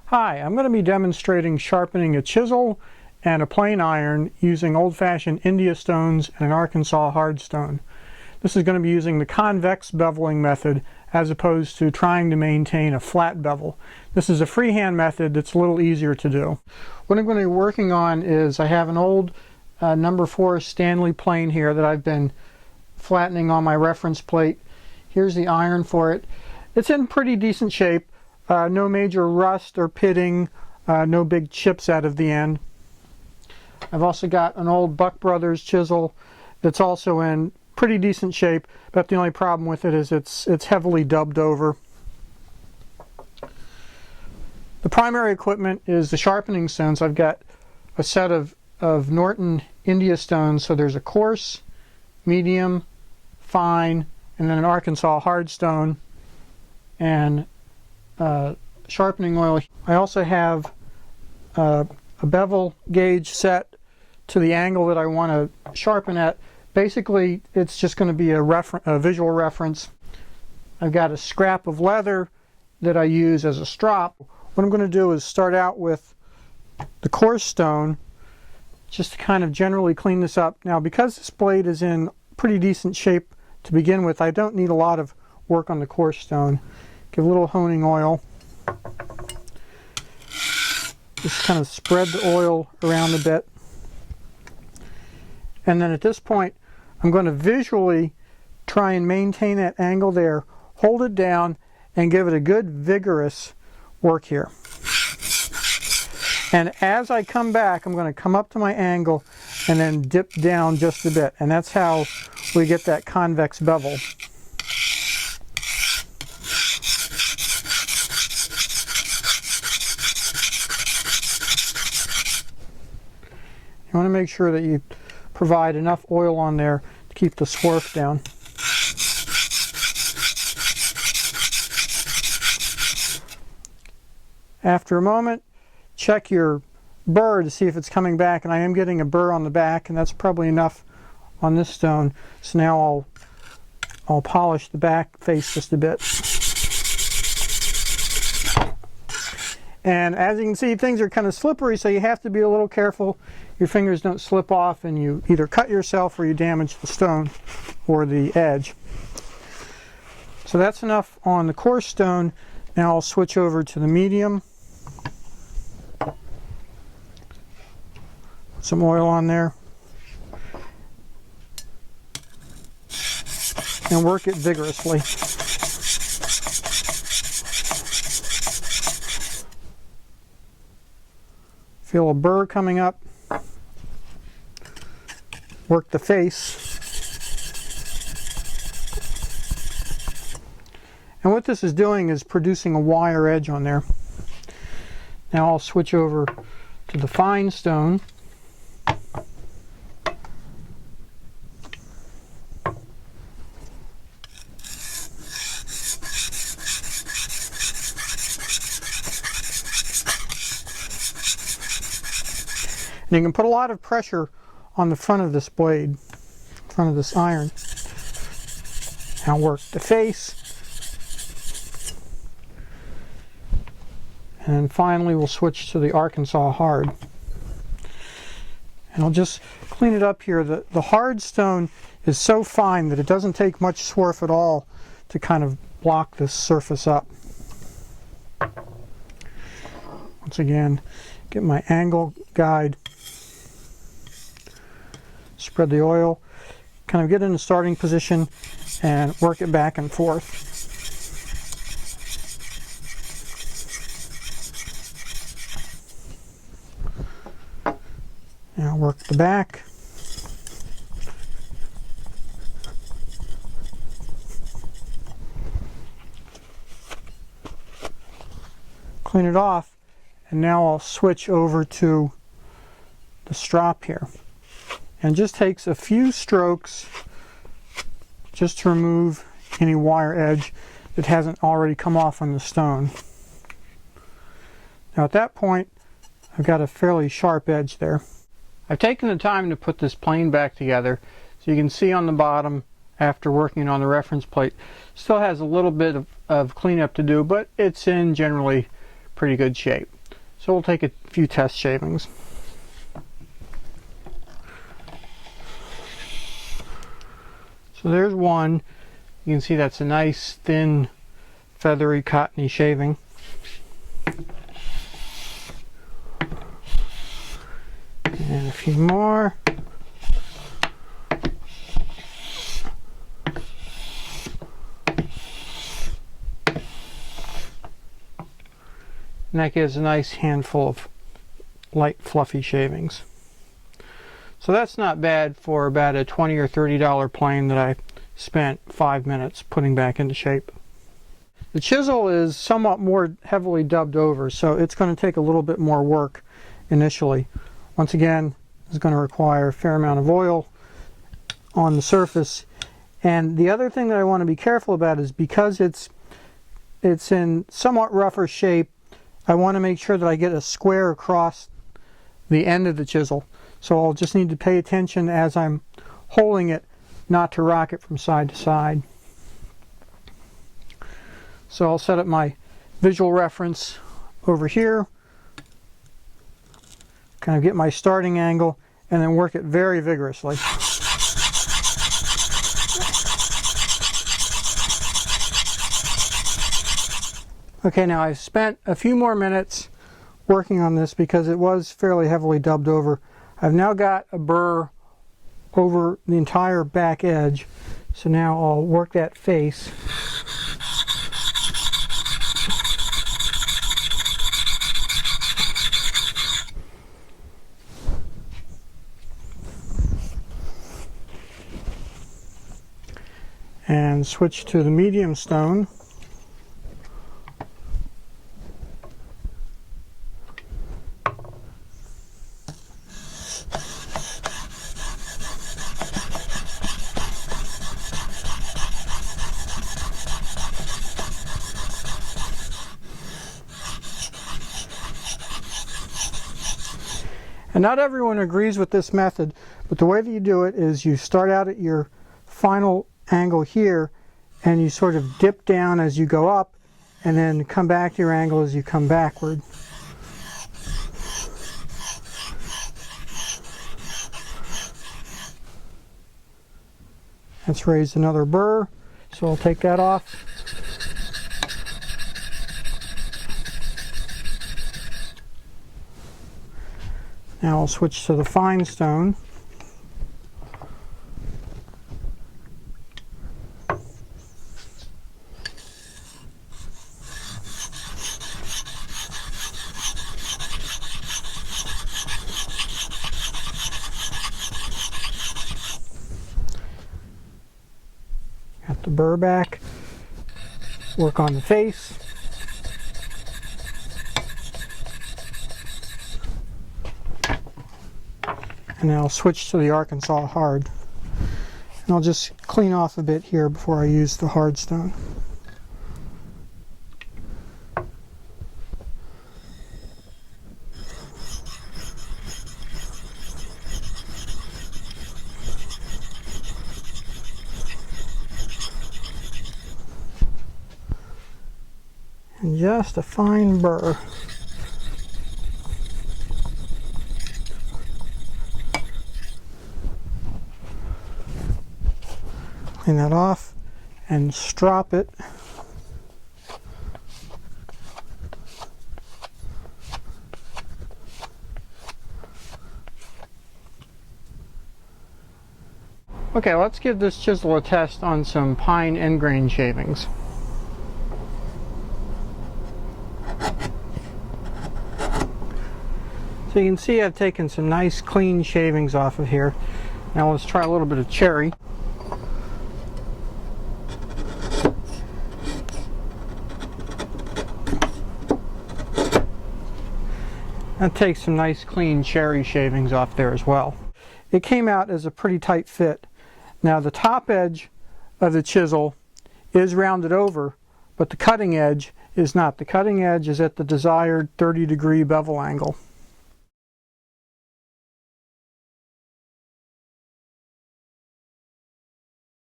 Hi, I'm going to be demonstrating sharpening a chisel and a plane iron using old-fashioned India stones and an Arkansas hardstone. This is going to be using the convex beveling method as opposed to trying to maintain a flat bevel. This is a freehand method that's a little easier to do. What I'm going to be working on is I have an old number 4 Stanley plane here that I've been flattening on my reference plate. Here's the iron for it. It's in pretty decent shape. No major rust or pitting, no big chips out of the end. I've also got an old Buck Brothers chisel that's also in pretty decent shape, but the only problem with it is it's heavily dubbed over. The primary equipment is the sharpening stones. I've got a set of Norton India stones, so there's a coarse, medium, fine, and then an Arkansas hardstone, and sharpening oil. I also have a bevel gauge set to the angle that I want to sharpen at. Basically, it's just going to be a visual reference. I've got a scrap of leather that I use as a strop. What I'm going to do is start out with the coarse stone, just to kind of generally clean this up. Now, because this blade is in pretty decent shape to begin with, I don't need a lot of work on the coarse stone. Give a little honing oil. Just kind of spread the oil around a bit. And then at this point, I'm going to visually try and maintain that angle there, hold it down, and give it a good vigorous work here. And as I come back, I'm going to come up to my angle and then dip down just a bit. And that's how we get that convex bevel. You want to make sure that you provide enough oil on there to keep the swarf down. After a moment, check your burr to see if it's coming back, and I am getting a burr on the back, and that's probably enough on this stone. So now I'll polish the back face just a bit. And as you can see, things are kind of slippery, so you have to be a little careful your fingers don't slip off and you either cut yourself or you damage the stone or the edge. So that's enough on the coarse stone. Now I'll switch over to the medium. Put some oil on there. And work it vigorously. Feel a burr coming up. Work the face. And what this is doing is producing a wire edge on there. Now I'll switch over to the feinstone. And you can put a lot of pressure on the front of this blade, front of this iron. Now work the face. And then finally we'll switch to the Arkansas hard. And I'll just clean it up here. The hard stone is so fine that it doesn't take much swarf at all to kind of block this surface up. Once again, get my angle guide. Spread the oil, kind of get in a starting position and work it back and forth. Now work the back. Clean it off, and now I'll switch over to the strop here. And just takes a few strokes just to remove any wire edge that hasn't already come off on the stone. Now at that point, I've got a fairly sharp edge there. I've taken the time to put this plane back together, so you can see on the bottom, after working on the reference plate, still has a little bit of cleanup to do, but it's in generally pretty good shape. So we'll take a few test shavings. So there's one. You can see that's a nice, thin, feathery, cottony shaving. And a few more. And that gives a nice handful of light, fluffy shavings. So that's not bad for about a $20 or $30 plane that I spent 5 minutes putting back into shape. The chisel is somewhat more heavily dubbed over, so it's going to take a little bit more work initially. Once again, it's going to require a fair amount of oil on the surface. And the other thing that I want to be careful about is because it's in somewhat rougher shape, I want to make sure that I get a square across the end of the chisel. So I'll just need to pay attention as I'm holding it not to rock it from side to side. So I'll set up my visual reference over here, kind of get my starting angle, and then work it very vigorously. Okay, now I've spent a few more minutes working on this because it was fairly heavily dubbed over. I've now got a burr over the entire back edge, so now I'll work that face. And switch to the medium stone. And not everyone agrees with this method, but the way that you do it is you start out at your final angle here and you sort of dip down as you go up and then come back to your angle as you come backward. Let's raise another burr, so I'll take that off. Now I'll switch to the feinstone. Got the burr back. Work on the face. And then I'll switch to the Arkansas hard. And I'll just clean off a bit here before I use the hard stone. And just a fine burr. Clean that off and strop it. Okay, let's give this chisel a test on some pine end grain shavings. So you can see I've taken some nice clean shavings off of here. Now let's try a little bit of cherry. That takes some nice clean cherry shavings off there as well. It came out as a pretty tight fit. Now the top edge of the chisel is rounded over, but the cutting edge is not. The cutting edge is at the desired 30-degree bevel angle.